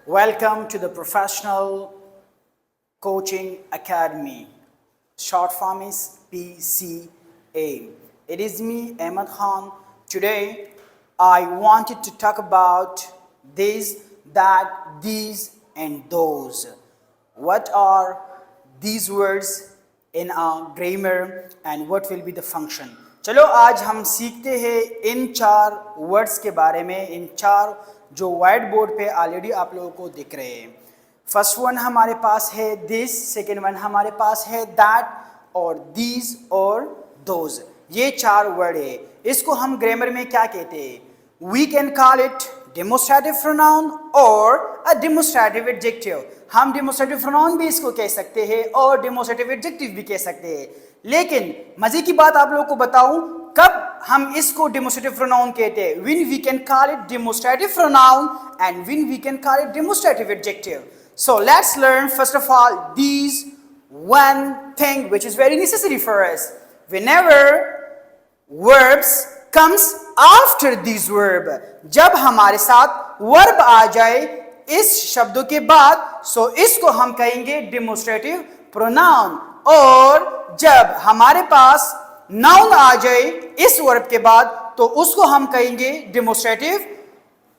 Welcome to the Professional Coaching Academy. Short form is PCA. It is me, Ahmed Khan. Today, I wanted to talk about this, that, these, and those. What are these words in a grammar and what will be the function? चलो आज हम सीखते हैं इन चार words के बारे में, इन चार जो वाइट बोर्ड पे ऑलरेडी आप लोगों को दिख रहे हैं. फर्स्ट वन हमारे पास है दिस, सेकेंड वन हमारे पास है दैट और दीज और दोज. ये चार वर्ड है. इसको हम ग्रामर में क्या कहते हैं? We can call it demonstrative pronoun और अ डेमोस्ट्रेटिव एडजेक्टिव. हम डेमोस्ट्रेटिव प्रोनाउन भी इसको कह सकते हैं और डेमोस्ट्रेटिव एडजेक्टिव भी कह सकते हैं. लेकिन मजे की बात आप लोगों को बताऊं, कब हम इसको डेमोस्ट्रेटिव प्रोनाउन कहते हैं? When we can call it demonstrative pronoun and when we can call it demonstrative adjective. So let's learn first of all these one thing which is very necessary for us. Whenever verbs comes after these verb, जब हमारे साथ verb आ जाए इस शब्दों के बाद, सो इसको हम कहेंगे डेमोस्ट्रेटिव प्रोनाउन. और जब हमारे पास नाउन आ जाए इस वर्ब के बाद, तो उसको हम कहेंगे डेमोस्ट्रेटिव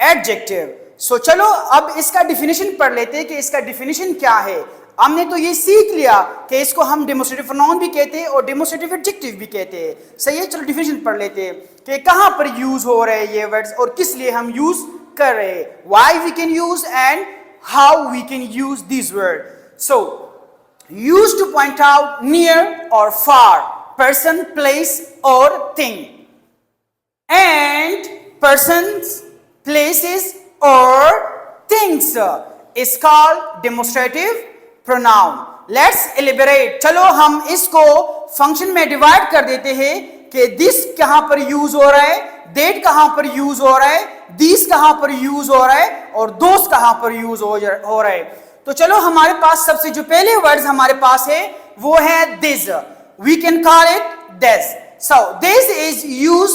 एडजेक्टिव. सो चलो अब इसका डिफिनेशन पढ़ लेते हैं कि इसका डिफिनेशन क्या है. हमने तो ये सीख लिया कि इसको हम डेमोस्ट्रेटिव प्रोनाउन भी कहते हैं और डेमोस्ट्रेटिव एडजेक्टिव भी कहते हैं. सही है, चलो डिफिनेशन पढ़ लेते हैं कि कहां पर यूज हो रहे हैं ये वर्ड्स और किस लिए हम यूज कर रहे हैं. Why we can use and how we can use this word. So used to point out near or far, person, place or thing. And persons, places or things is called demonstrative pronoun. Let's elaborate. चलो हम इसको function में divide कर देते हैं कि this कहां पर यूज हो रहा है, डेट कहां पर यूज हो रहा है, दिस कहां पर यूज हो रहा है और दोस्त कहां पर यूज हो रहा है. तो चलो हमारे पास सबसे जो पहले वर्ड्स हमारे पास है वो है this. We can call it this. So this is use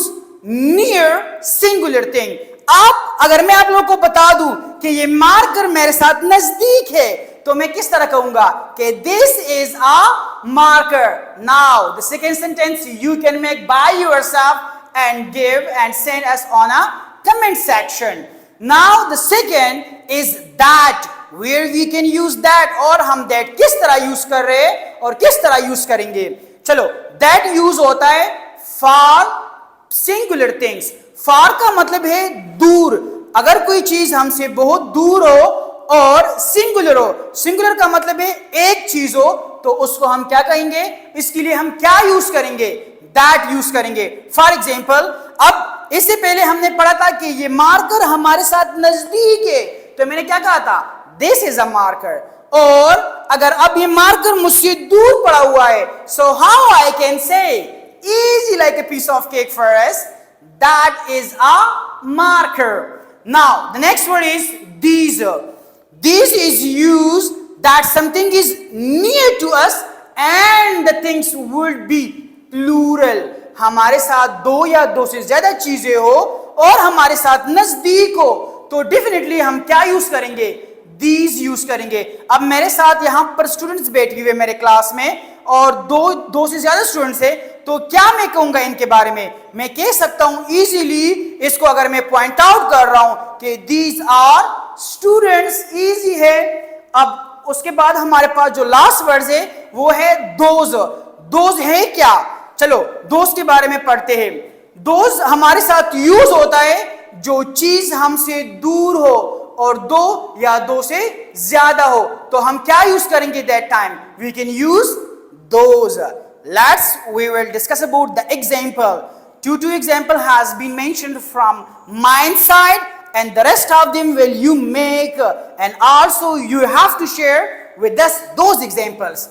near singular thing. आप अगर मैं आप लोगों को बता दूं कि ये मार्कर मेरे साथ नजदीक है, तो मैं किस तरह कहूंगा कि this is a marker. Now the second sentence you can make by yourself and give and send us on a comment section. Now the second is that, where we can use that. और हम that किस तरह use कर रहे हैं और किस तरह यूज करेंगे. चलो that यूज होता है for singular things. for का मतलब है दूर. अगर कोई चीज हमसे बहुत दूर हो और सिंगुलर हो, सिंगुलर का मतलब है एक चीज हो, तो उसको हम क्या कहेंगे? इसके लिए हम क्या यूज करेंगे? that यूज करेंगे. फॉर एग्जाम्पल, अब इससे पहले हमने पढ़ा था कि ये मार्कर हमारे साथ नजदीक है, तो मैंने क्या कहा था? This is a marker. और अगर अब ये मार्कर मुझसे दूर पड़ा हुआ है, so how I can say easy like a piece of cake for us, that is a marker. Now the next word is these. This is used that something is near to us and the things would be plural. हमारे साथ दो या दो से ज्यादा चीजें हो और हमारे साथ नजदीक हो, तो डेफिनेटली हम क्या यूज करेंगे? These यूज करेंगे. अब मेरे साथ यहां पर स्टूडेंट्स बैठे हुए मेरे क्लास में और दो से ज्यादा स्टूडेंट्स है, तो क्या मैं कहूंगा इनके बारे में? मैं कह सकता हूं इजीली इसको, अगर मैं पॉइंट आउट कर रहा हूं कि these are students, इजी है. अब उसके बाद हमारे पास जो लास्ट वर्ड है वो है those. those है क्या? चलो those के बारे में पढ़ते हैं. those हमारे साथ यूज होता है जो चीज हमसे दूर हो और दो या दो से ज्यादा हो, तो हम क्या यूज करेंगे? That time we can use those. Let's we will discuss about the example. two example has been mentioned from my side and the rest of them will you make and also you have to share with us those examples.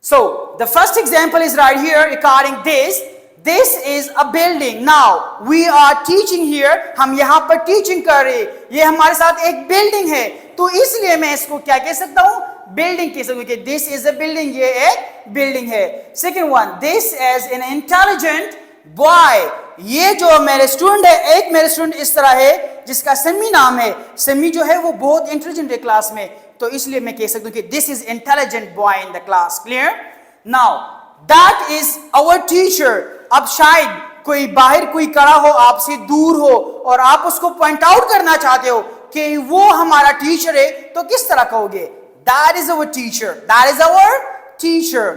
So the first example is right here regarding this. This is a building. Now we are teaching here. हम यहाँ पर teaching कर रहे हैं. ये हमारे साथ एक बिल्डिंग है, तो इसलिए मैं इसको क्या कह सकता हूँ? बिल्डिंग कह सकता हूँ कि this is a building. ये एक बिल्डिंग है. Second one, this is an intelligent boy. ये जो मेरे स्टूडेंट है, एक मेरे स्टूडेंट इस तरह है जिसका समी नाम है, समी जो है वो बहुत इंटेलिजेंट है क्लास में, तो इसलिए मैं कह सकता हूं कि this is intelligent boy in the class. Clear? Now that is our teacher. अब शायद कोई बाहर कोई खड़ा हो, आपसे दूर हो, और आप उसको पॉइंट आउट करना चाहते हो कि वो हमारा टीचर है, तो किस तरह कहोगे? That is our teacher, that is our teacher.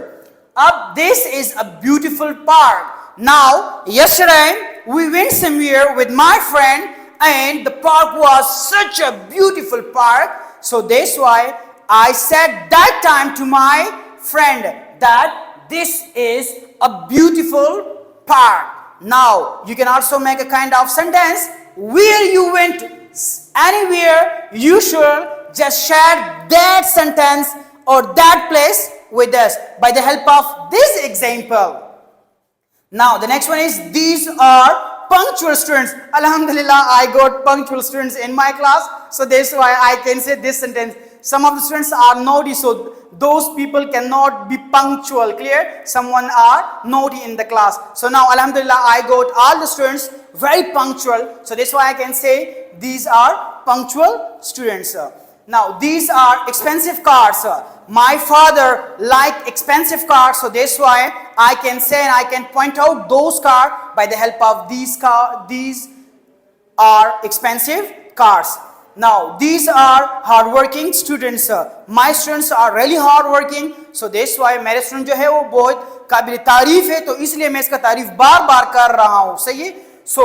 अब this is a beautiful park. Now, yesterday we went somewhere with my friend and the park was such a beautiful park. So that's why I said that time to my friend that this is a beautiful park. Now, you can also make a kind of sentence. Where you went anywhere, you should just share that sentence or that place with us by the help of this example. Now the next one is, these are punctual students. Alhamdulillah, I got punctual students in my class, so that's why I can say this sentence. Some of the students are naughty, so those people cannot be punctual. Clear? Someone are naughty in the class. So now Alhamdulillah, I got all the students very punctual, so that's why I can say these are punctual students. Now these are expensive cars. My father liked expensive cars, so that's why I can say and I can point out those cars by the help of these cars. These are expensive cars. Now these are hardworking students. My students are really hardworking, so that's why मेरे student जो है वो बहुत काबिल तारीफ है, तो इसलिए मैं इसका तारीफ बार बार कर रहा हूँ. सही है? So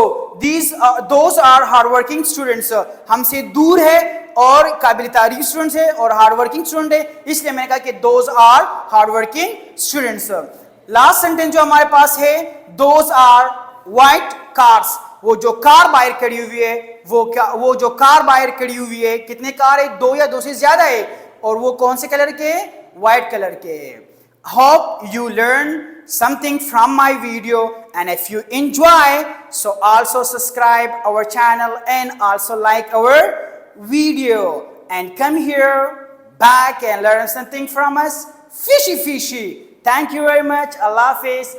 those are hardworking students. हमसे दूर है और काबिल तारीफ स्टूडेंट्स है और हार्ड वर्किंग स्टूडेंट है, इसलिए मैंने कहा कि those are hard working students. Last sentence जो हमारे पास है, दोज आर व्हाइट कार्स. वो जो कार बाहर खड़ी हुई है, वो जो कार बाहर खड़ी हुई है, कितने कार है? दो या दो से ज्यादा है, और वो कौन से कलर के? व्हाइट कलर के. Hope you learn something from my video, and if you enjoy, so also subscribe our channel and also like our video and come here back and learn something from us. Fishy. Thank you very much. Allah Hafiz.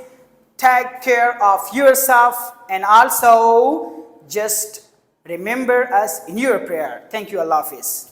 Take care of yourself and also just remember us in your prayer. Thank you. Allah Hafiz.